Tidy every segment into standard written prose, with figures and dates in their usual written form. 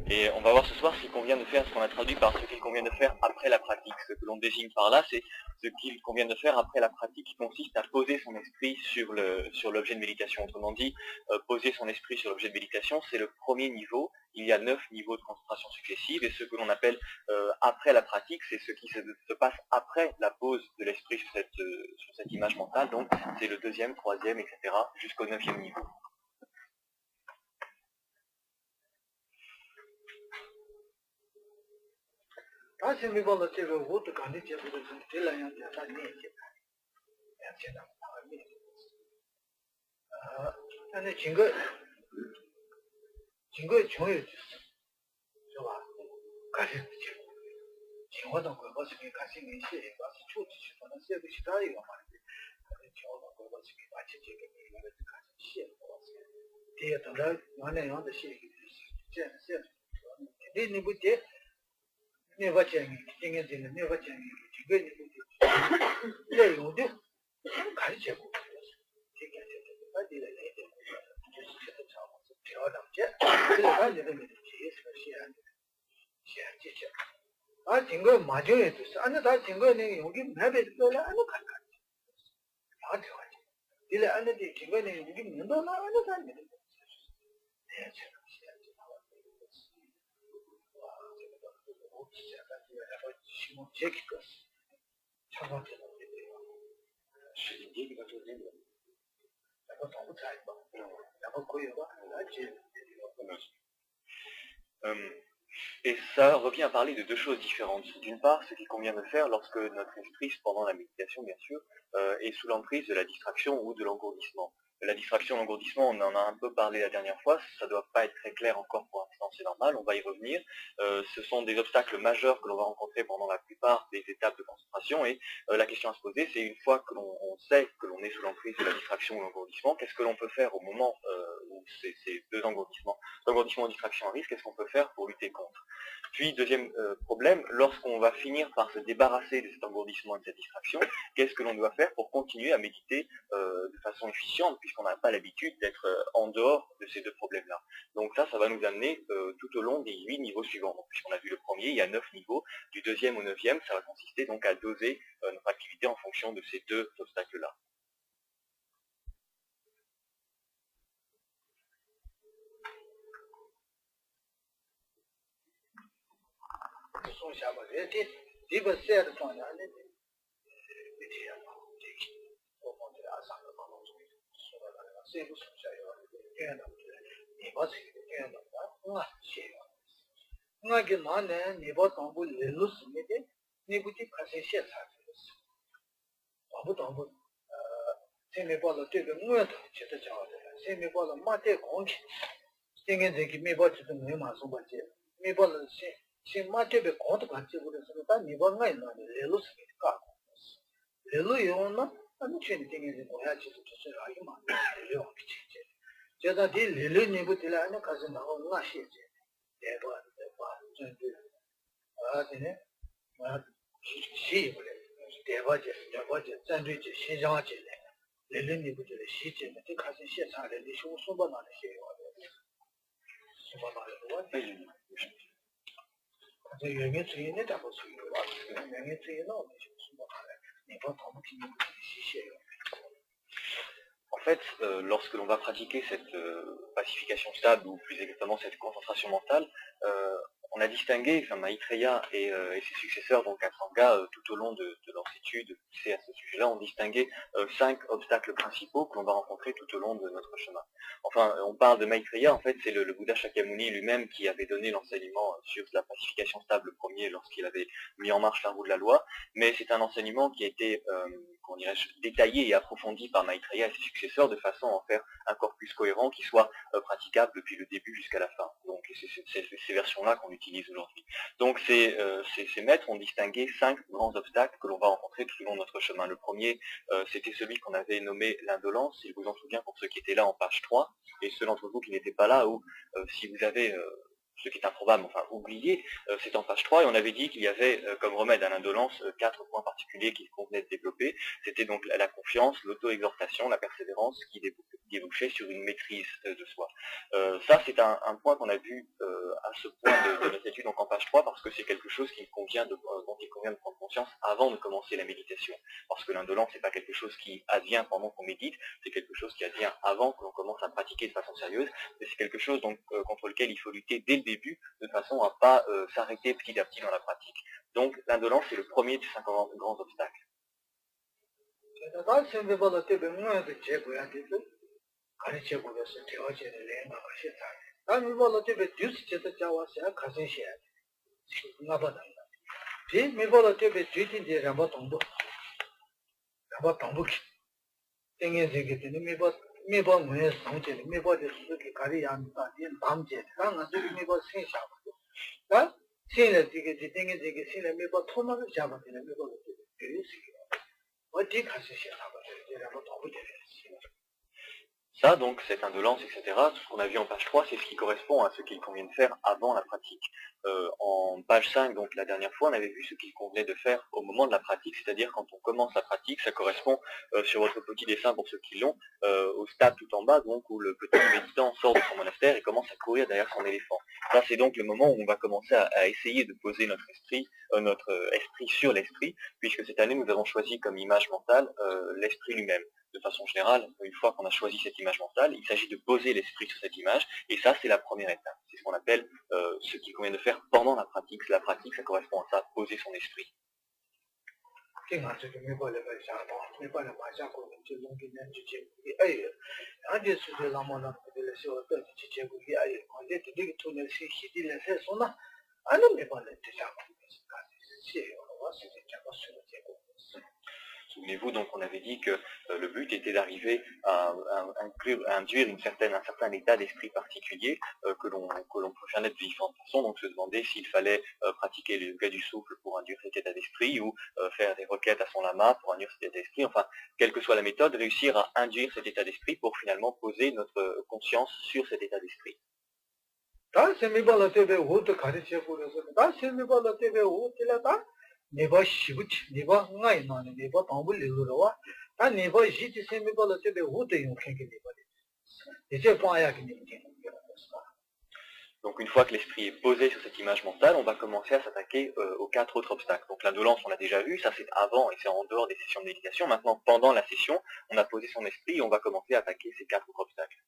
Et on va voir ce soir ce qu'il convient de faire, ce qu'on a traduit par ce qu'il convient de faire après la pratique. Ce que l'on désigne par là, c'est ce qu'il convient de faire après la pratique qui consiste à poser son esprit sur l'objet de méditation. Autrement dit, poser son esprit sur l'objet de méditation, c'est le premier niveau. Il y a 9 niveaux de concentration successives, et ce que l'on appelle après la pratique, c'est ce qui se passe après la pose de l'esprit sur cette image mentale. Donc c'est le 2e, 3e, etc. jusqu'au 9e niveau. Et ça revient à parler de 2 choses différentes. D'une part, ce qu'il convient de faire lorsque notre esprit, pendant la méditation bien sûr, est sous l'emprise de la distraction ou de l'engourdissement. La distraction, l'engourdissement, on en a un peu parlé la dernière fois, ça ne doit pas être très clair encore pour l'instant, c'est normal, on va y revenir. Ce sont des obstacles majeurs que l'on va rencontrer pendant la plupart des étapes de concentration, et la question à se poser, c'est une fois que l'on sait que l'on est sous l'emprise de la distraction ou l'engourdissement, qu'est-ce que l'on peut faire au moment où ces 2 engourdissements, l'engourdissement et distraction arrivent, qu'est-ce qu'on peut faire pour lutter contre? Puis, deuxième problème, lorsqu'on va finir par se débarrasser de cet engourdissement et de cette distraction, qu'est-ce que l'on doit faire pour continuer à méditer de façon efficiente, puisqu'on n'a pas l'habitude d'être en dehors de ces 2 problèmes-là. Donc ça va nous amener tout au long des 8 niveaux suivants. Donc, puisqu'on a vu le premier, il y a 9 niveaux. Du 2e au 9e, ça va consister donc à doser notre activité en fonction de ces 2 obstacles-là. En fait, lorsque l'on va pratiquer cette pacification stable, ou plus exactement cette concentration mentale, on a distingué, Maitreya et ses successeurs, donc Asanga, tout au long de leurs études poussées à ce sujet-là, ont distingué 5 obstacles principaux que l'on va rencontrer tout au long de notre chemin. Enfin, on parle de Maitreya, en fait, c'est le Bouddha Shakyamuni lui-même qui avait donné l'enseignement sur la pacification stable premier lorsqu'il avait mis en marche la roue de la loi, mais c'est un enseignement qui a été comment dirais-je, détaillé et approfondi par Maitreya et ses successeurs de façon à en faire un corpus cohérent qui soit praticable depuis le début jusqu'à la fin. Donc c'est ces versions-là qu'on utilise aujourd'hui. Donc ces maîtres ont distingué 5 grands obstacles que l'on va rencontrer tout au long de notre chemin. Le premier, c'était celui qu'on avait nommé l'indolence, il vous en souvient pour ceux qui étaient là en page 3, et ceux d'entre vous qui n'étaient pas là, ou si vous avez ce qui est improbable, enfin oublié, c'est en page 3, et on avait dit qu'il y avait comme remède à l'indolence 4 points particuliers qu'il convenait de développer. C'était donc la confiance, l'auto-exhortation, la persévérance, qui déboucher sur une maîtrise de soi. Ça, c'est un point qu'on a vu à ce point de notre étude, donc en page 3, parce que c'est quelque chose dont il convient de prendre conscience avant de commencer la méditation. Parce que l'indolence, c'est pas quelque chose qui advient pendant qu'on médite, c'est quelque chose qui advient avant que l'on commence à pratiquer de façon sérieuse, mais c'est quelque chose donc, contre lequel il faut lutter dès le début, de façon à pas s'arrêter petit à petit dans la pratique. Donc l'indolence, c'est le premier des 5 grands obstacles. Ça, donc, cette indolence, etc., tout ce qu'on a vu en page 3, c'est ce qui correspond à ce qu'il convient de faire avant la pratique. En page 5, donc la dernière fois, on avait vu ce qu'il convenait de faire au moment de la pratique, c'est-à-dire quand on commence la pratique, ça correspond sur votre petit dessin pour ceux qui l'ont, au stade tout en bas, donc où le petit méditant sort de son monastère et commence à courir derrière son éléphant. Ça, c'est donc le moment où on va commencer à essayer de poser notre esprit sur l'esprit, puisque cette année, nous avons choisi comme image mentale l'esprit lui-même. De façon générale, une fois qu'on a choisi cette image mentale, il s'agit de poser l'esprit sur cette image, et ça, c'est la première étape. C'est ce qu'on appelle ce qu'il convient de faire pendant la pratique. La pratique, ça correspond à ça, poser son esprit. Souvenez-vous, donc, on avait dit que le but était d'arriver à induire un certain état d'esprit particulier que l'on peut jamais de vivre en façon, donc se demander s'il fallait pratiquer le yoga du souffle pour induire cet état d'esprit ou faire des requêtes à son lama pour induire cet état d'esprit, enfin, quelle que soit la méthode, réussir à induire cet état d'esprit pour finalement poser notre conscience sur cet état d'esprit. Donc une fois que l'esprit est posé sur cette image mentale, on va commencer à s'attaquer aux 4 autres obstacles. Donc l'indolence, on l'a déjà vu, ça c'est avant et c'est en dehors des sessions de méditation. Maintenant, pendant la session, on a posé son esprit et on va commencer à attaquer ces 4 autres obstacles.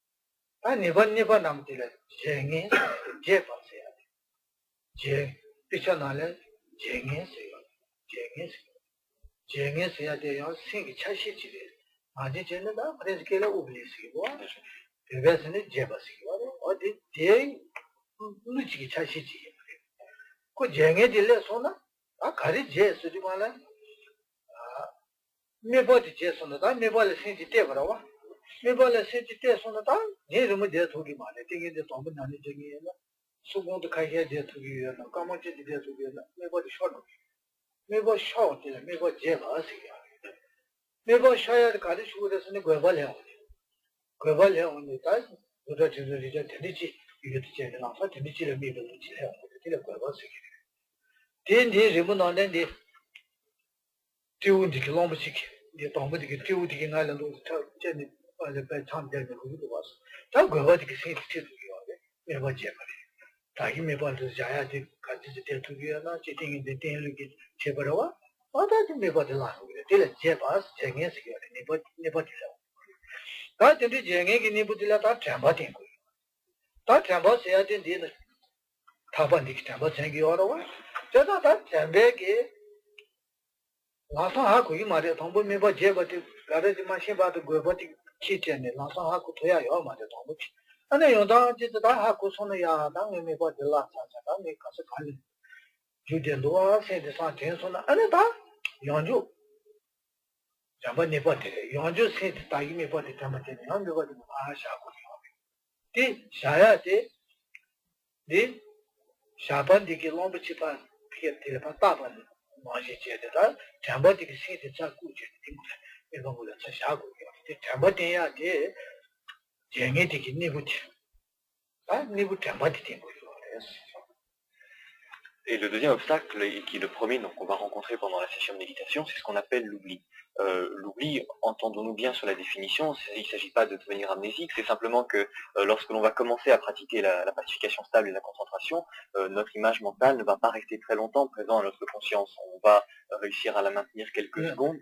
Et le deuxième obstacle, et qui est le premier qu'on va rencontrer pendant la session de méditation, c'est ce qu'on appelle l'oubli. L'oubli, entendons-nous bien sur la définition, il ne s'agit pas de devenir amnésique, c'est simplement que lorsque l'on va commencer à pratiquer la pacification stable et la concentration, notre image mentale ne va pas rester très longtemps présente à notre conscience. On va réussir à la maintenir quelques secondes.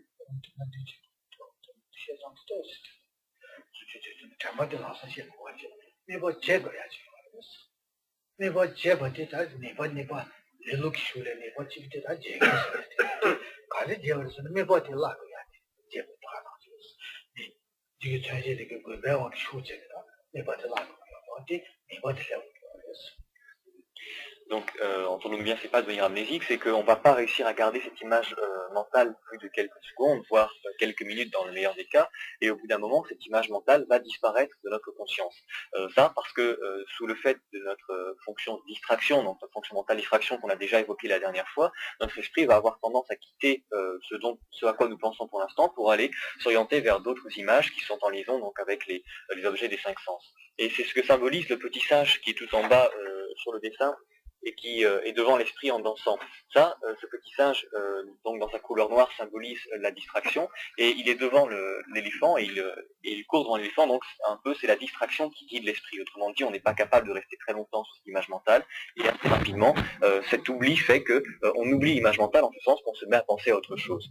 Donc, entendons bien, c'est pas devenir amnésique, c'est qu'on va pas réussir à garder cette image mentale plus de quelques secondes, voire quelques minutes dans le meilleur des cas, et au bout d'un moment, cette image mentale va disparaître de notre conscience. Ça, parce que sous le fait de notre fonction distraction, donc notre fonction mentale distraction qu'on a déjà évoquée la dernière fois, notre esprit va avoir tendance à quitter ce à quoi nous pensons pour l'instant pour aller s'orienter vers d'autres images qui sont en liaison donc avec les objets des cinq sens. Et c'est ce que symbolise le petit sage qui est tout en bas sur le dessin, et qui est devant l'esprit en dansant. Ça, ce petit singe, donc dans sa couleur noire, symbolise la distraction, et il est devant l'éléphant, et il court devant l'éléphant, donc un peu c'est la distraction qui guide l'esprit. Autrement dit, on n'est pas capable de rester très longtemps sur cette image mentale, et assez rapidement, cet oubli fait que on oublie l'image mentale en ce sens qu'on se met à penser à autre chose.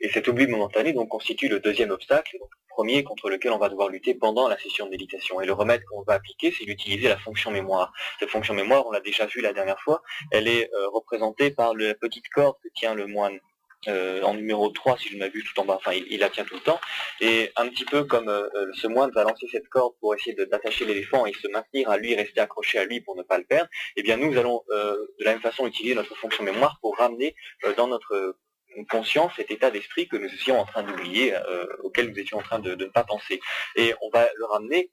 Et cet oubli momentané donc constitue le deuxième obstacle, donc le premier contre lequel on va devoir lutter pendant la session de méditation. Et le remède qu'on va appliquer, c'est d'utiliser la fonction mémoire. Cette fonction mémoire, on l'a déjà vu la dernière fois, elle est représentée par la petite corde que tient le moine. En numéro 3, si je m'abuse, tout en bas, enfin il la tient tout le temps, et un petit peu comme ce moine va lancer cette corde pour essayer d'attacher l'éléphant et se maintenir à lui, rester accroché à lui pour ne pas le perdre, et bien nous allons de la même façon utiliser notre fonction mémoire pour ramener dans notre conscience cet état d'esprit que nous étions en train d'oublier, auquel nous étions en train de ne pas penser. Et on va le ramener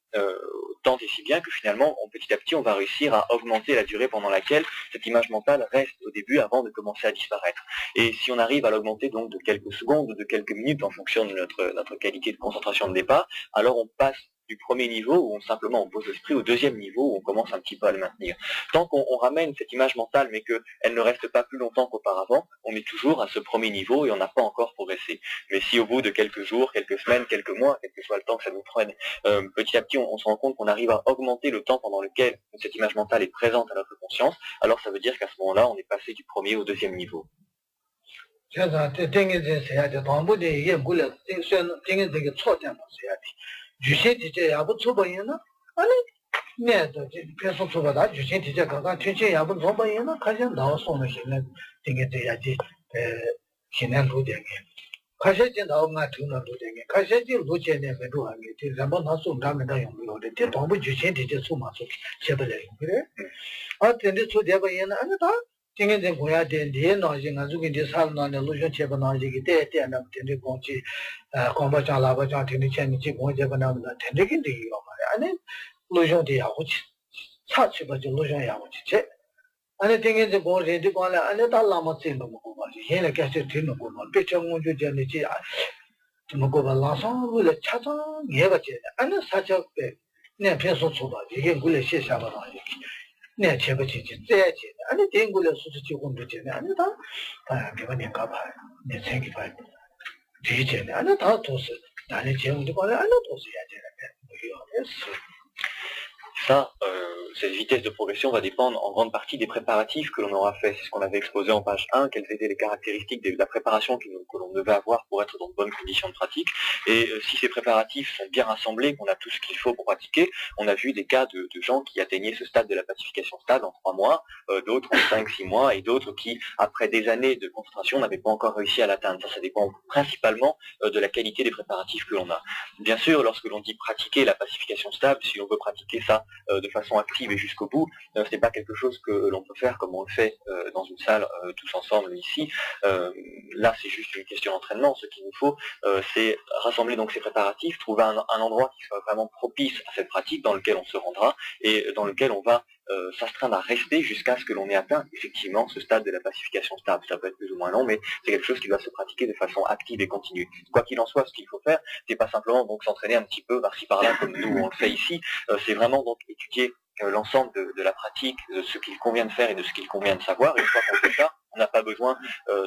tant et si bien que finalement, petit à petit, on va réussir à augmenter la durée pendant laquelle cette image mentale reste au début avant de commencer à disparaître. Et si on arrive à l'augmenter donc de quelques secondes ou de quelques minutes en fonction de notre qualité de concentration de départ, alors on passe du premier niveau où simplement on pose l'esprit au deuxième niveau où on commence un petit peu à le maintenir. Tant qu'on ramène cette image mentale mais qu'elle ne reste pas plus longtemps qu'auparavant, on est toujours à ce premier niveau et on n'a pas encore progressé. Mais si au bout de quelques jours, quelques semaines, quelques mois, quel que soit le temps que ça nous prenne, petit à petit on se rend compte qu'on arrive à augmenter le temps pendant lequel cette image mentale est présente à notre conscience, alors ça veut dire qu'à ce moment-là on est passé du premier au deuxième niveau. Ane tengen je gong re di gong le ane ta lama tse no mo go ba yen le ka se tin no go ma pe chang mo ju je ne ji mo go ba la sang lu le cha chang ye ba je ane sa cha pe ne pe so so ba ye gu le xie xia ba ba ye ne che ba ji ji zhe ji ane ten gu le su su ji gong de je ne ane ta ge ba ne ka ba ne chen gi ba ji je ne ane ta to se da ne je mo de ba ane to se ya je ne mo yo es Ça, cette vitesse de progression va dépendre en grande partie des préparatifs que l'on aura fait. C'est ce qu'on avait exposé en page 1, quelles étaient les caractéristiques de la préparation que l'on devait avoir pour être dans de bonnes conditions de pratique. Et si ces préparatifs sont bien rassemblés, qu'on a tout ce qu'il faut pour pratiquer, on a vu des cas de gens qui atteignaient ce stade de la pacification stable en 3 mois, d'autres en 5-6 mois, et d'autres qui, après des années de concentration, n'avaient pas encore réussi à l'atteindre. Ça dépend principalement de la qualité des préparatifs que l'on a. Bien sûr, lorsque l'on dit pratiquer la pacification stable, si on veut pratiquer ça de façon active et jusqu'au bout, ce n'est pas quelque chose que l'on peut faire comme on le fait dans une salle tous ensemble ici. Là, c'est juste une question d'entraînement. Ce qu'il nous faut, c'est rassembler donc ces préparatifs, trouver un endroit qui soit vraiment propice à cette pratique, dans lequel on se rendra et dans lequel on va s'astreindre à rester jusqu'à ce que l'on ait atteint effectivement ce stade de la pacification stable. Ça peut être plus ou moins long, mais c'est quelque chose qui doit se pratiquer de façon active et continue. Quoi qu'il en soit, ce qu'il faut faire, c'est pas simplement donc s'entraîner un petit peu par-ci par-là comme nous on le fait ici, c'est vraiment donc étudier l'ensemble de la pratique, de ce qu'il convient de faire et de ce qu'il convient de savoir. Et une fois qu'on fait ça, on n'a pas besoin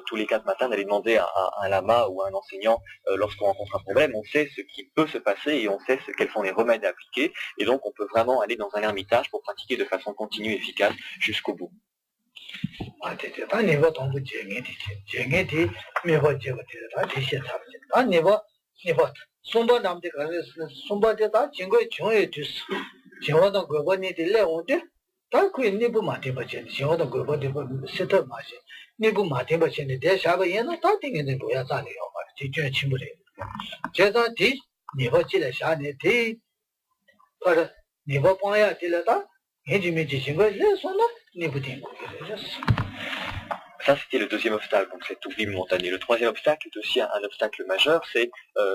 tous les 4 matins d'aller demander à un lama ou à un enseignant lorsqu'on rencontre un problème. On sait ce qui peut se passer et on sait quels sont les remèdes à appliquer. Et donc on peut vraiment aller dans un ermitage pour pratiquer de façon continue et efficace jusqu'au bout. 다 그게 니부 마테 버전 저도 그 버디 세터 마시 니부 마테 버전에 대샤가 얘는 다 띵게 뭐야 자네요 말 지주의 친구래 제가 뒤 니버지래 샤네 뒤 그래 니버 봐야 되려다 해지미지 친구 레소나 니부 띵고 그랬어. Ça, c'était le deuxième obstacle, donc cet oubli momentané. Le troisième obstacle est aussi un obstacle majeur, c'est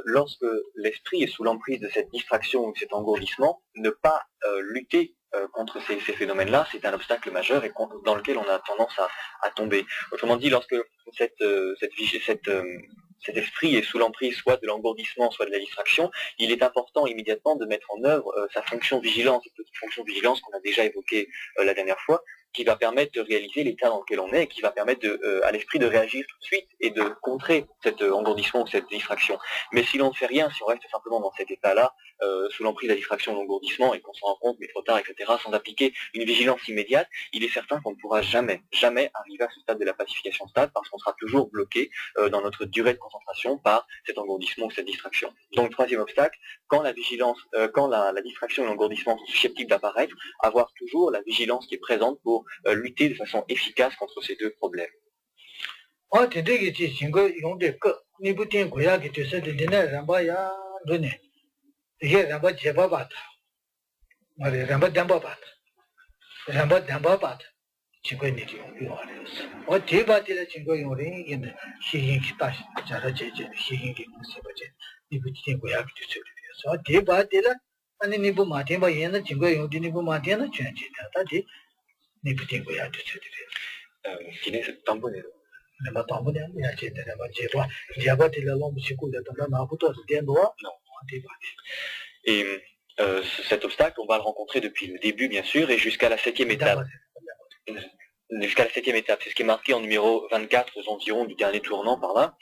lorsque l'esprit est sous l'emprise de cette distraction ou cet engourdissement, ne pas lutter contre ces phénomènes-là, c'est un obstacle majeur et dans lequel on a tendance à tomber. Autrement dit, lorsque cet esprit est sous l'emprise soit de l'engourdissement, soit de la distraction, il est important immédiatement de mettre en œuvre sa fonction vigilance, cette petite fonction vigilance qu'on a déjà évoquée la dernière fois, qui va permettre de réaliser l'état dans lequel on est et qui va permettre à l'esprit de réagir tout de suite et de contrer cet engourdissement ou cette distraction. Mais si l'on ne fait rien, si on reste simplement dans cet état-là, sous l'emprise de la distraction, de l'engourdissement et qu'on s'en rend compte, mais trop tard, etc., sans appliquer une vigilance immédiate, il est certain qu'on ne pourra jamais arriver à ce stade de la pacification stable parce qu'on sera toujours bloqué dans notre durée de concentration par cet engourdissement ou cette distraction. Donc, troisième obstacle, quand la vigilance, quand la distraction et l'engourdissement sont susceptibles d'apparaître, avoir toujours la vigilance qui est présente pour lutter de façon efficace contre ces deux problèmes. Et cet obstacle, on va le rencontrer depuis le début, bien sûr, et jusqu'à la 7e étape. Jusqu'à la 7e étape, c'est ce qui est marqué en numéro 24 aux environs du dernier tournant par là.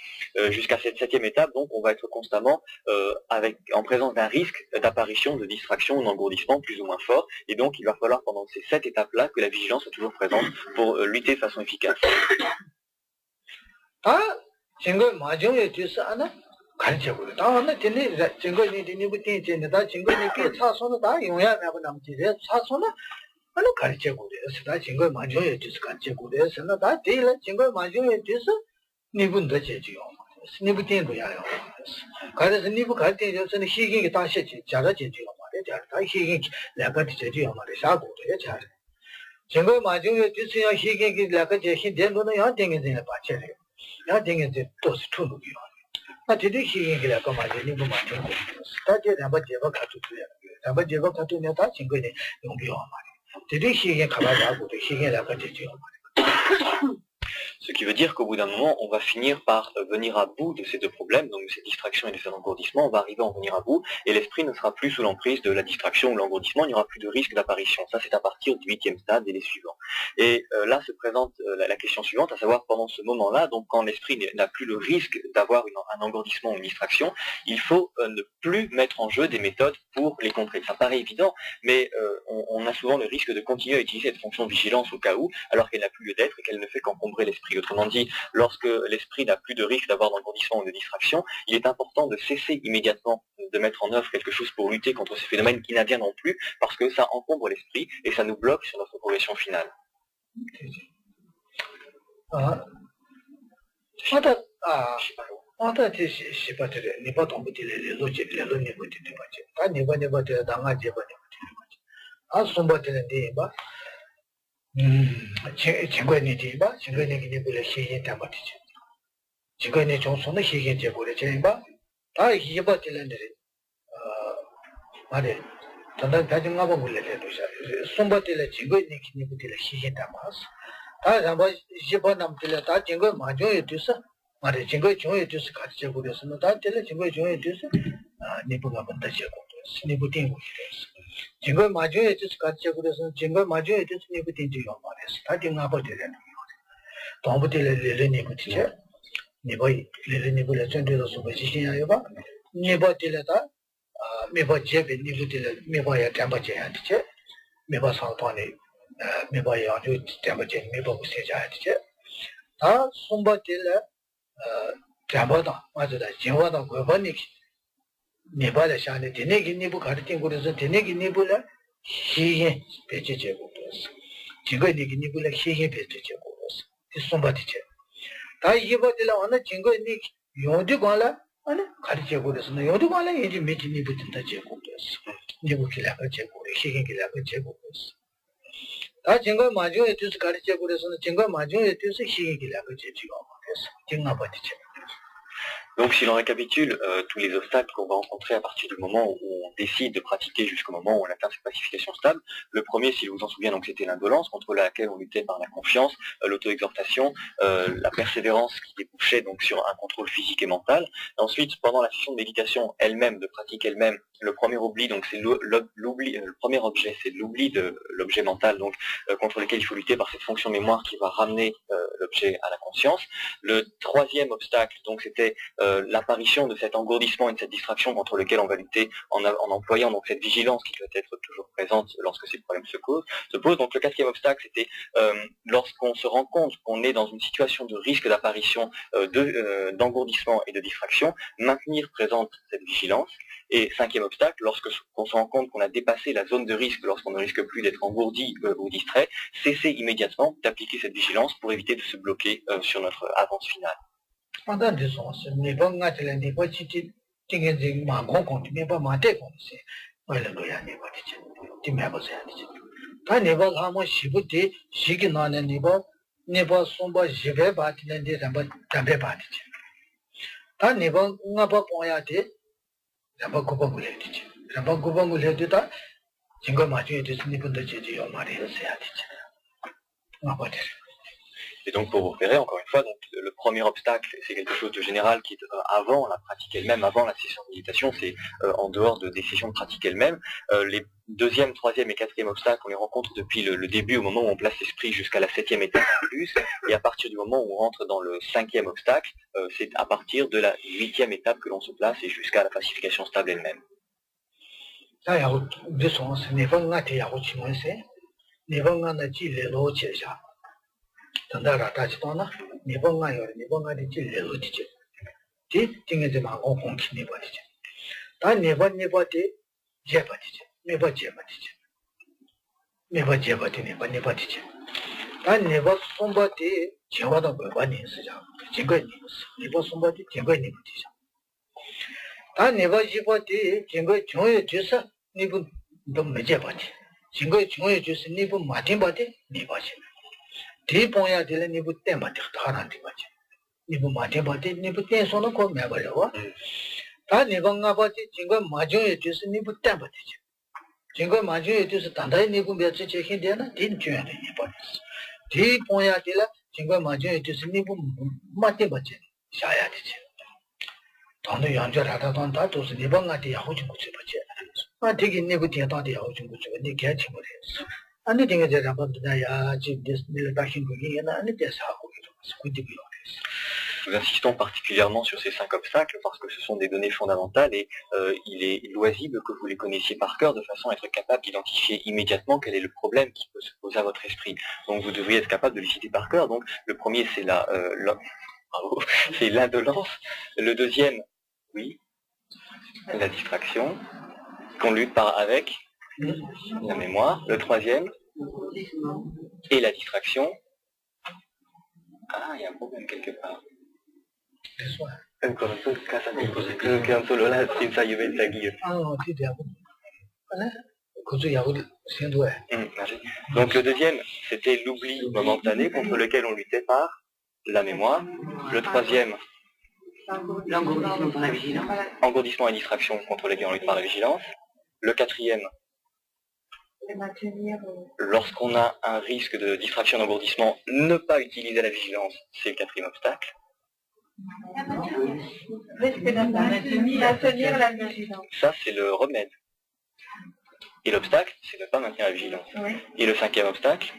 Jusqu'à cette 7e étape, donc, on va être constamment en présence d'un risque d'apparition, de distraction ou d'engourdissement plus ou moins fort. Et donc, il va falloir pendant ces 7 étapes-là que la vigilance soit toujours présente pour lutter de façon efficace. 가르쳐고요. 다음에 되네 증거니 되니고 되는다 증거니 그 차선은 다 용야 매고 남지래 차선은 아니 가르쳐고요. 다 증거 맞아요. just 가르쳐고요. 선은 다 되려 증거 맞아요. just 니분도 제지요. 니분 된도야요. 그래서 니분 가르쳐서는 희경이 다시 자라 제지요 말이야. 다 희경이 내가 제지요 말이야. 사고도요. 잘. 증거 맞아요. just야 희경이 내가 제신 된 거는 야 되겠네 봐쳐요. 야 되겠네 또 스투르기요. Jadi hiking kita kemarin ni bermacam tu. Tadi nampak jawab katu tu ya. Nampak jawab katu ni tak singgung ni yang biar mana. Jadi hiking kalau aku tu hiking lah kerja jawab mana. Ce qui veut dire qu'au bout d'un moment, on va finir par venir à bout de ces deux problèmes, donc de cette distraction et de cet engourdissement, on va arriver à en venir à bout, et l'esprit ne sera plus sous l'emprise de la distraction ou l'engourdissement, il n'y aura plus de risque d'apparition. Ça, c'est à partir du 8e stade et les suivants. Et là se présente la question suivante, à savoir pendant ce moment-là, donc quand l'esprit n'a plus le risque d'avoir un engourdissement ou une distraction, il faut ne plus mettre en jeu des méthodes pour les contrer. Ça paraît évident, mais on a souvent le risque de continuer à utiliser cette fonction de vigilance au cas où, alors qu'elle n'a plus lieu d'être et qu'elle ne fait qu'encombrer l'esprit. Autrement dit, lorsque l'esprit n'a plus de risque d'avoir d'engourdissement ou de distraction, il est important de cesser immédiatement de mettre en œuvre quelque chose pour lutter contre ce phénomène qui n'advient non plus, parce que ça encombre l'esprit et ça nous bloque sur notre progression finale. tanda 가진 거 보고 레레도 손바텔에 지고 니키니 부텔에 시신다 마스 다 잡아 집어 남텔에 다 진거 마ጆ에 뒤서 말에 진거 조에 뒤서 같이 제고 그래서 다 텔에 진거 조에 뒤서 니부가 본다 제고 니부 띵고 진거 마조에 뒤서 같이 제고 그래서 진거 마조에 뒤서 니부 띵지요 말에서 다 띵가 버텔에 동부텔에 레레니 부티체 니보이 레레니 부레 전도도 소바 시신야요 봐 니보텔에다 메바 제베 니부들 메바야 담바제야 되지 메바 상판에 메바야 아주 담바제 메바고 세자야 되지 다 손바들에 담바다 맞아다 진화다 고번이 메바를 샤네 되네기 니부 가르친 거라서 되네기 니부를 희게 배제제고 그랬어 지금 니기 니부를 희게 배제제고 그랬어 이 손바디제 다 이거들 어느 증거 니 요디 관라 아니 가르쳐 보려서 요도 관련 이제 미팅이 붙은다 제고 그랬어. 니부 길라가 제고 시기 길라가 제고 그랬어. 다 증거 마주에 뜻 가르쳐 보려서 증거 마주에 뜻 시기 길라가 제지가 그랬어. 증거 받지. Donc si l'on récapitule tous les obstacles qu'on va rencontrer à partir du moment où on décide de pratiquer jusqu'au moment où on atteint cette pacification stable, le premier, si vous vous en souvenez, donc c'était l'indolence contre laquelle on luttait par la confiance, l'auto-exhortation, la persévérance qui débouchait donc sur un contrôle physique et mental. Et ensuite, pendant la session de méditation elle-même, de pratique elle-même, le premier oubli, donc c'est l'oubli, le premier objet, c'est l'oubli de l'objet mental, donc contre lequel il faut lutter par cette fonction mémoire qui va ramener l'objet à la conscience. Le troisième obstacle, donc c'était l'apparition de cet engourdissement et de cette distraction contre lequel on va lutter en employant donc cette vigilance qui doit être toujours présente lorsque ces problèmes se posent. Donc le quatrième obstacle, c'était lorsqu'on se rend compte qu'on est dans une situation de risque d'apparition d'engourdissement et de distraction, maintenir présente cette vigilance. Et cinquième obstacle, lorsqu'on se rend compte qu'on a dépassé la zone de risque, lorsqu'on ne risque plus d'être engourdi ou distrait, cesser immédiatement d'appliquer cette vigilance pour éviter de se bloquer sur notre avance finale. Pendant des ans, n'est pas ngatelé, n'est pas cité, tingé ma grand compte, n'est pas ma tête, c'est voilà le ya n'est pas dit, tu m'as pas dit. Quand n'est pas vraiment chibuté, chignan n'est pas sombre, je vais battre l'indé, ça va pas dit. Quand n'est pas n'a pas pointé, n'a pas coupé dit. N'a pas coupé dit, jingo machu de ce niveau de jésus, on m'a dit, c'est à dit. N'a pas dit. Et donc pour vous repérer, encore une fois, donc, le premier obstacle, c'est quelque chose de général qui est avant la pratique elle-même, avant la session de méditation, c'est en dehors des sessions de pratique elles-mêmes. Les deuxième, troisième et quatrième obstacles, on les rencontre depuis le début, au moment où on place l'esprit jusqu'à la 7e étape en plus, et à partir du moment où on rentre dans le 5e obstacle, c'est à partir de la 8e étape que l'on se place et jusqu'à la pacification stable elle-même. tandara tachi tona nibonga yore nibonga di chi lelo di chi di tinge de ma go kong ki nipa di chi ta nipa di jeba di chi nipa jeba di chi nipa jeba di nipa di chi ta nipa somba di jewa da go ba ni si ja jinga ni nipa somba di jinga ni di chi ta nipa jeba di jinga jongye di sa nipa do me jeba di jinga jongye di sa nipa ma din ba di nipa chi 디 pon야 될 니부 땜바 다란디 바지 니부 마데 바데 니부 땜소는 거 매버려 다 니방가 바지 진거 마중에 뒤서 니부 땜바지 진거 마중에 뒤서 단다이 니부 몇째 제힌 되나 딘 줘야 돼 이번 디 pon야 될 진거 맞아요. 이제 니부 맞대 버지. 샤야 되지. 돈도 연결하다 돈 다도스 니방한테 야호지 못 버지. 아 되게 니부 대다대 야호지 못 버지. 니 개치 버리. 아니 되게 제가 본다야 지금 늘 다신 거기 아니 대사하고 그디고 Nous insistons particulièrement sur ces 5 obstacles parce que ce sont des données fondamentales et il est loisible que vous les connaissiez par cœur de façon à être capable d'identifier immédiatement quel est le problème qui peut se poser à votre esprit. Donc vous devriez être capable de les citer par cœur. Donc le premier c'est c'est l'indolence. Le deuxième, oui, la distraction, qu'on lutte avec la mémoire. Le troisième, et la distraction. Ah, il y a un problème quelque part. Ancora un casa di cose che un solo là senza io venta io. Donc le deuxième, c'était l'oubli momentané contre lequel on luttait par la mémoire. Le troisième, engourdissement et distraction contre lequel on lutte par la vigilance. Le quatrième, lorsqu'on a un risque de distraction d'engourdissement, ne pas utiliser la vigilance, c'est le quatrième obstacle. Ça, c'est le remède. Et l'obstacle, c'est de ne pas maintenir la vigilance. Et le cinquième obstacle,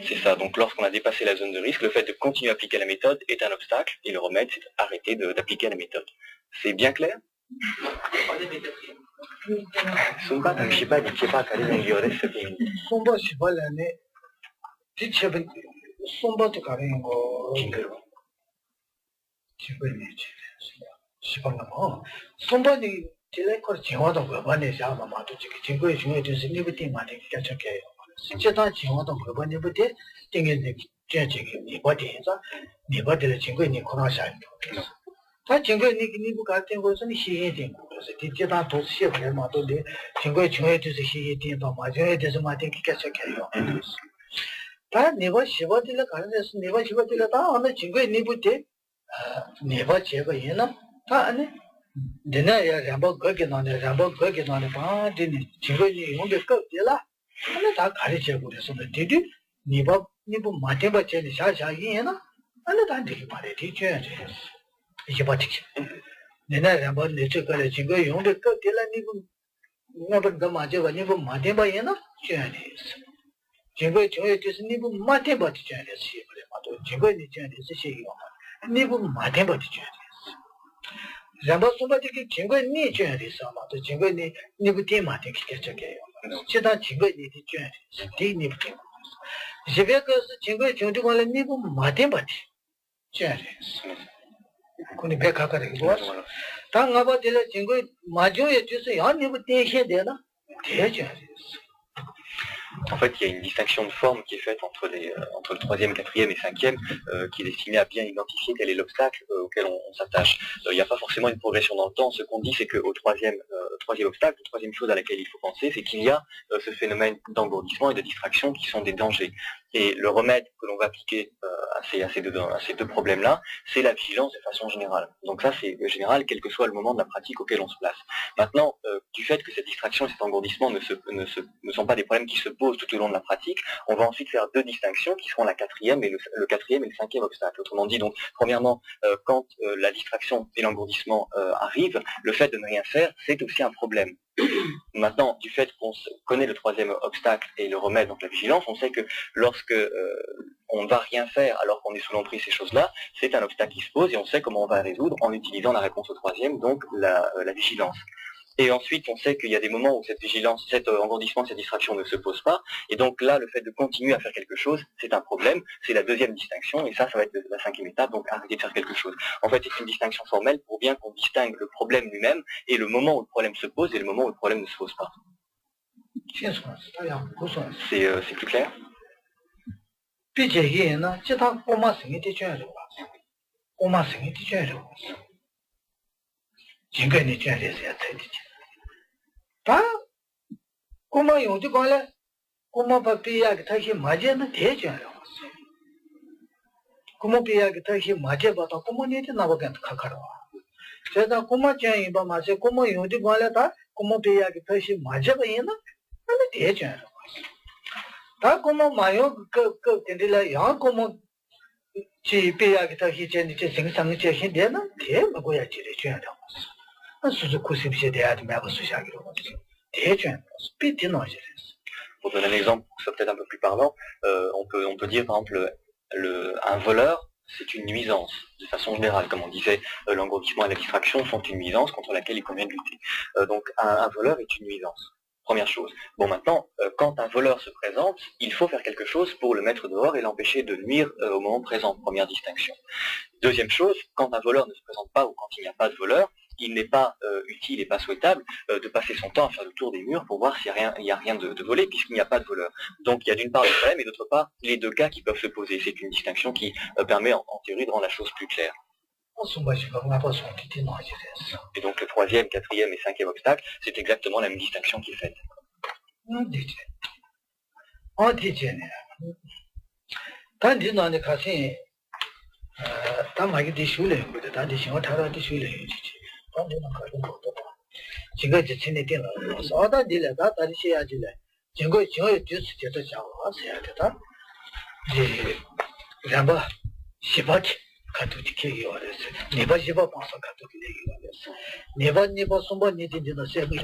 c'est ça. Donc lorsqu'on a dépassé la zone de risque, le fait de continuer à appliquer la méthode est un obstacle. Et le remède, c'est d'arrêter d'appliquer la méthode. C'est bien clair? Sumba non si di che fa cadere negli ore se Sumba si va l'anne dice Sumba to kare ngo Cingero. Cingero si va no Sumba di tele kor jiwa da ba ne sha ma to ji Cingero jiwa de se ni bu tin ma de ka cha ke si che da jiwa da ba ne bu de ting ne je ji ni ba de sa ni ba de Cingero ni ko na sha 다 증거 니부 같은 것은 시행된 거라서 뒤에다 도시에 말도 돼 증거에 중요해 돼서 시행된 거 맞아야 돼서 맞게 계속해요. 다 네버 시버들 가는 데서 네버 시버들 다 어느 증거에 니부 때 네버 제거 얘는 다 안에 내나야 잠버 거기 나네 잠버 거기 나네 봐 되니 증거에 용게 거기라 안에 다 가르쳐 버려서 뒤뒤 네버 니부 맞게 받지 샤샤기 얘는 안에 다 되게 말해 뒤쳐야지. 이게 맞지. 내가 한번 내적 거래 증거 용도 거 될라니고 뭐가 더 맞아가 니고 맞대 봐야나 줘야지. 증거 줘야 돼서 니고 맞대 봐지 줘야지. 그래 맞도 증거 니 줘야 돼서 시기요. 니고 맞대 봐지 줘야지. 잠바 소바지기 증거 니 줘야 돼서 맞도 증거 니고 때 맞대 기켜져게요. 제가 증거 니 줘야지. 니 니고. 집에 가서 증거 줘도 걸래 니고 맞대 봐지 줘야지. कोनी बेखा करेगी बस तंग अब दिले जिंगो माजो ये जैसे यार ये देखे देना देज En fait, il y a une distinction de forme qui est faite entre le troisième, quatrième et cinquième, qui est destinée à bien identifier quel est l'obstacle auquel on s'attache. Il n'y a pas forcément une progression dans le temps. Ce qu'on dit, c'est qu'au troisième obstacle, la troisième chose à laquelle il faut penser, c'est qu'il y a ce phénomène d'engourdissement et de distraction qui sont des dangers. Et le remède que l'on va appliquer à ces deux problèmes-là, c'est la vigilance de façon générale. Donc ça, c'est général, quel que soit le moment de la pratique auquel on se place. Maintenant, du fait que cette distraction et cet engourdissement ne sont pas des problèmes qui se posent tout au long de la pratique, on va ensuite faire deux distinctions qui seront le quatrième et le cinquième obstacle. Autrement dit, donc, premièrement, quand la distraction et l'engourdissement arrivent, le fait de ne rien faire, c'est aussi un problème. Maintenant, du fait qu'on connaît le troisième obstacle et le remède, donc la vigilance, on sait que lorsque on ne va rien faire alors qu'on est sous l'emprise de ces choses-là, c'est un obstacle qui se pose et on sait comment on va le résoudre en utilisant la réponse au troisième, donc la vigilance. Et ensuite, on sait qu'il y a des moments où cette vigilance, cet engourdissement, cette distraction ne se pose pas. Et donc là, le fait de continuer à faire quelque chose, c'est un problème. C'est la deuxième distinction. Et ça va être la cinquième étape. Donc arrêter de faire quelque chose. En fait, c'est une distinction formelle pour bien qu'on distingue le problème lui-même et le moment où le problème se pose et le moment où le problème ne se pose pas. C'est plus clair? 다 고마 용도 걸래 고마 바피야 다시 맞아는 되잖아요. 고마 비야 다시 맞아 봐도 고모니한테 나보게 가까워. 제가 고마 쟁이 봐 마세 고마 용도 걸래 다 고마 비야 다시 맞아 봐야나 아니 되잖아요. 다 como 마요 그 근데라 야 como 지비야기다 희전이 제 생상의 제 힘되는 게 뭐야 지래 줘야 돼. 수수 쿠시비시 돼야 돼. 매번 수시하기로 하지. 대전 스피드 나지. Pour donner un exemple, pour que ce soit peut-être un peu plus parlant, on peut dire par exemple un voleur, c'est une nuisance, de façon générale. Comme on disait, l'engourdissement et la distraction sont une nuisance contre laquelle il convient de lutter. Donc un voleur est une nuisance. Première chose. Bon, maintenant, quand un voleur se présente, il faut faire quelque chose pour le mettre dehors et l'empêcher de nuire au moment présent. Première distinction. Deuxième chose, quand un voleur ne se présente pas ou quand il n'y a pas de voleur, il n'est pas utile et pas souhaitable de passer son temps à faire le tour des murs pour voir s'il n'y a rien de volé puisqu'il n'y a pas de voleur. Donc il y a d'une part le problème et d'autre part les deux cas qui peuvent se poser. C'est une distinction qui permet en théorie de rendre la chose plus claire. Et donc le troisième, quatrième et cinquième obstacle, c'est exactement la même distinction qui est faite. 가도지 계기가 됐어. 네번 10번 방송 가도지 얘기가 됐어. 네번 2번 3번 2번 세번